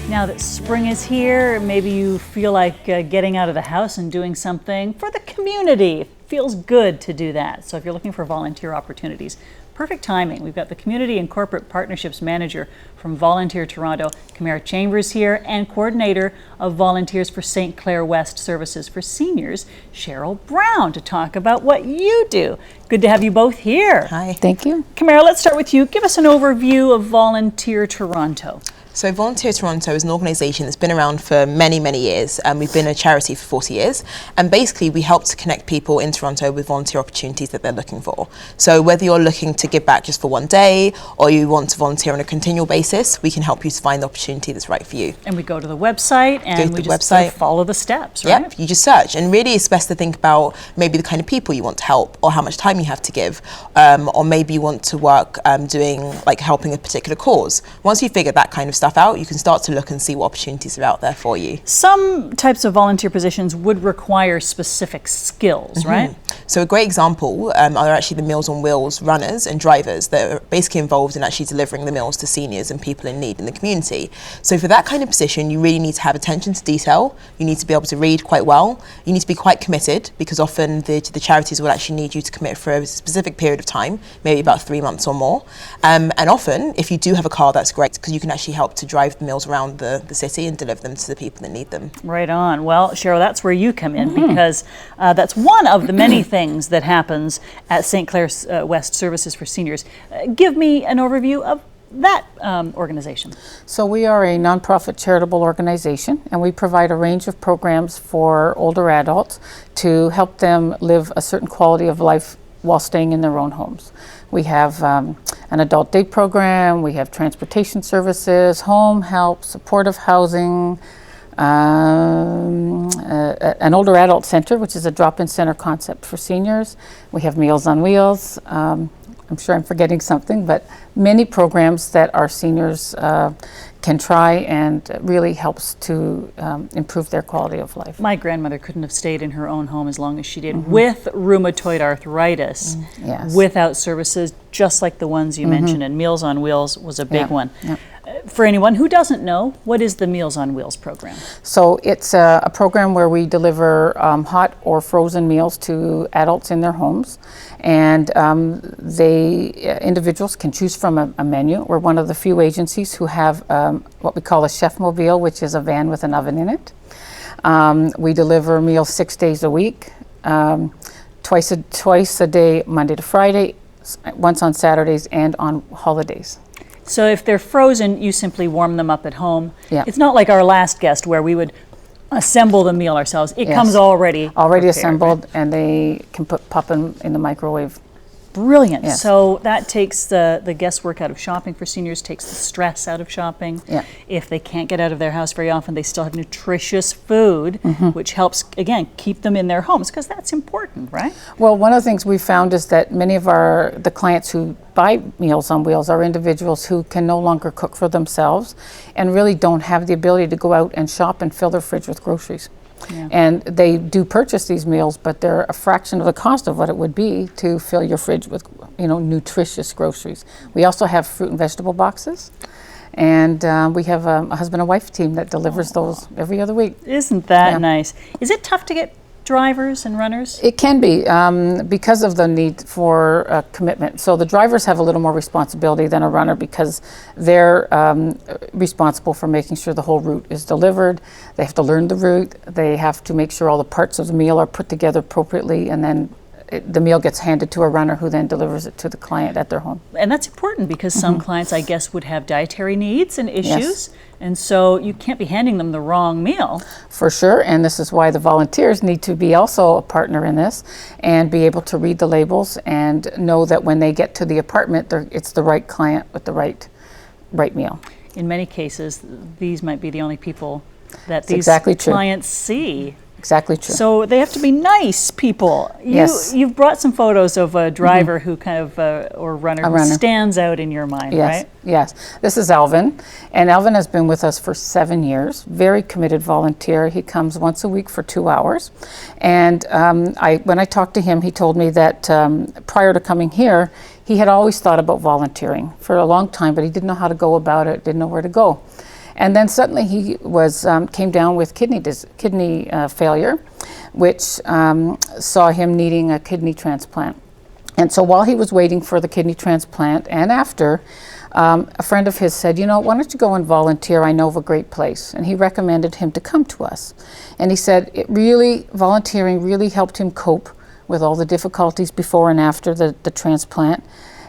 Now that spring is here, maybe you feel like getting out of the house and doing something for the community. It feels good to do that. So if you're looking for volunteer opportunities, perfect timing. We've got the Community and Corporate Partnerships Manager from Volunteer Toronto, Clair Chambers here, and Coordinator of Volunteers for St. Clair West Services for Seniors, Cheryl Browne, to talk about what you do. Good to have you both here. Hi. Thank you. Clair, let's start with you. Give us an overview of Volunteer Toronto. So Volunteer Toronto is an organisation that's been around for many, many years. We've been a charity for 40 years. And basically we help to connect people in Toronto with volunteer opportunities that they're looking for. So whether you're looking to give back just for one day or you want to volunteer on a continual basis, we can help you to find the opportunity that's right for you. And we go to the website and we just sort of follow the steps, right? Yep, you just search. And really it's best to think about maybe the kind of people you want to help or how much time you have to give. Or maybe you want to work helping a particular cause. Once you figure that kind of stuff out, you can start to look and see what opportunities are out there for you. Some types of volunteer positions would require specific skills, right? So a great example are actually the Meals on Wheels runners and drivers that are basically involved in actually delivering the meals to seniors and people in need in the community. So for that kind of position, you really need to have attention to detail. You need to be able to read quite well. You need to be quite committed, because often the charities will actually need you to commit for a specific period of time, maybe about 3 months or more. And often, if you do have a car, that's great, because you can actually help to drive the meals around the city and deliver them to the people that need them. Right on. Well, Cheryl, that's where you come in, because that's one of the many things that happens at St. Clair West Services for Seniors. Give me an overview of that organization. So we are a nonprofit charitable organization, and we provide a range of programs for older adults to help them live a certain quality of life while staying in their own homes. We have an adult day program, we have transportation services, home help, supportive housing, an older adult center, which is a drop-in center concept for seniors. We have Meals on Wheels. I'm sure I'm forgetting something, but many programs that our seniors can try, and really helps to improve their quality of life. My grandmother couldn't have stayed in her own home as long as she did with rheumatoid arthritis, without services just like the ones you mentioned, and Meals on Wheels was a big one. Yep. For anyone who doesn't know, what is the Meals on Wheels program? So it's a program where we deliver hot or frozen meals to adults in their homes, and individuals can choose from a menu. We're one of the few agencies who have what we call a chef mobile, which is a van with an oven in it. We deliver meals 6 days a week, twice a day, Monday to Friday, once on Saturdays and on holidays. So if they're frozen, you simply warm them up at home. Yeah. It's not like our last guest where we would assemble the meal ourselves. It comes already prepared, assembled, right? and they can pop them in the microwave. Brilliant. Yes. So that takes the guesswork out of shopping for seniors, takes the stress out of shopping. Yeah. If they can't get out of their house very often, they still have nutritious food, which helps, again, keep them in their homes, because that's important, right? Well, one of the things we found is that many of the clients who buy Meals on Wheels are individuals who can no longer cook for themselves and really don't have the ability to go out and shop and fill their fridge with groceries. Yeah. And they do purchase these meals, but they're a fraction of the cost of what it would be to fill your fridge with, nutritious groceries. We also have fruit and vegetable boxes, and we have a husband and wife team that delivers those every other week. Isn't that nice? Is it tough to get drivers and runners? It can be, because of the need for commitment. So the drivers have a little more responsibility than a runner, because they're responsible for making sure the whole route is delivered. They have to learn the route. They have to make sure all the parts of the meal are put together appropriately, and then the meal gets handed to a runner who then delivers it to the client at their home. And that's important, because some clients, I guess, would have dietary needs and issues. And so you can't be handing them the wrong meal. For sure, and this is why the volunteers need to be also a partner in this and be able to read the labels and know that when they get to the apartment, it's the right client with the right meal. In many cases, these might be the only people that these clients see. Exactly true. So they have to be nice people. You've brought some photos of a driver who kind of, or runner who stands out in your mind, right? Yes. This is Alvin, and Alvin has been with us for 7 years. Very committed volunteer. He comes once a week for 2 hours. And when I talked to him, he told me that prior to coming here, he had always thought about volunteering for a long time, but he didn't know how to go about it, didn't know where to go. And then suddenly he was came down with kidney failure, which saw him needing a kidney transplant. And so while he was waiting for the kidney transplant and after, a friend of his said, you know, why don't you go and volunteer? I know of a great place. And he recommended him to come to us. And he said volunteering really helped him cope with all the difficulties before and after the transplant.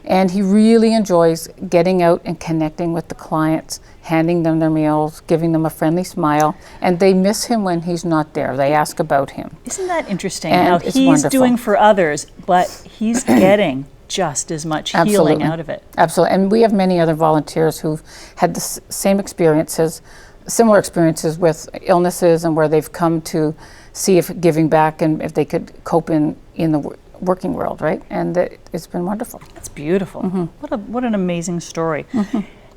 And he really enjoys getting out and connecting with the clients, handing them their meals, giving them a friendly smile, and they miss him when he's not there. They ask about him. Isn't that interesting And how it's he's wonderful. doing for others, but he's getting just as much healing Absolutely. out of it? Absolutely. And we have many other volunteers who've had the same experiences, similar experiences with illnesses, and where they've come to see if giving back and if they could cope in the working world, right? And it's been wonderful. That's beautiful. What an amazing story.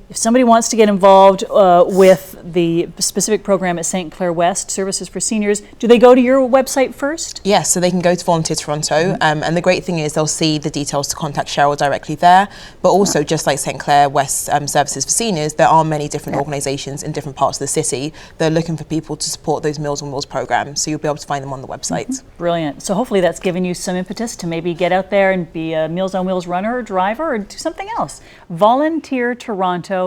If somebody wants to get involved with the specific program at St. Clair West Services for Seniors, do they go to your website first? Yes, so they can go to Volunteer Toronto, and the great thing is they'll see the details to contact Cheryl directly there, but also just like St. Clair West Services for Seniors, there are many different organisations in different parts of the city that are looking for people to support those Meals on Wheels programs, so you'll be able to find them on the website. Brilliant. So hopefully that's given you some impetus to maybe get out there and be a Meals on Wheels runner or driver or do something else. VolunteerToronto.ca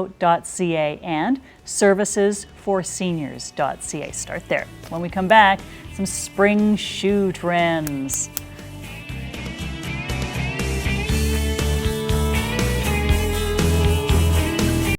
and servicesforseniors.ca. Start there. When we come back, some spring shoe trends.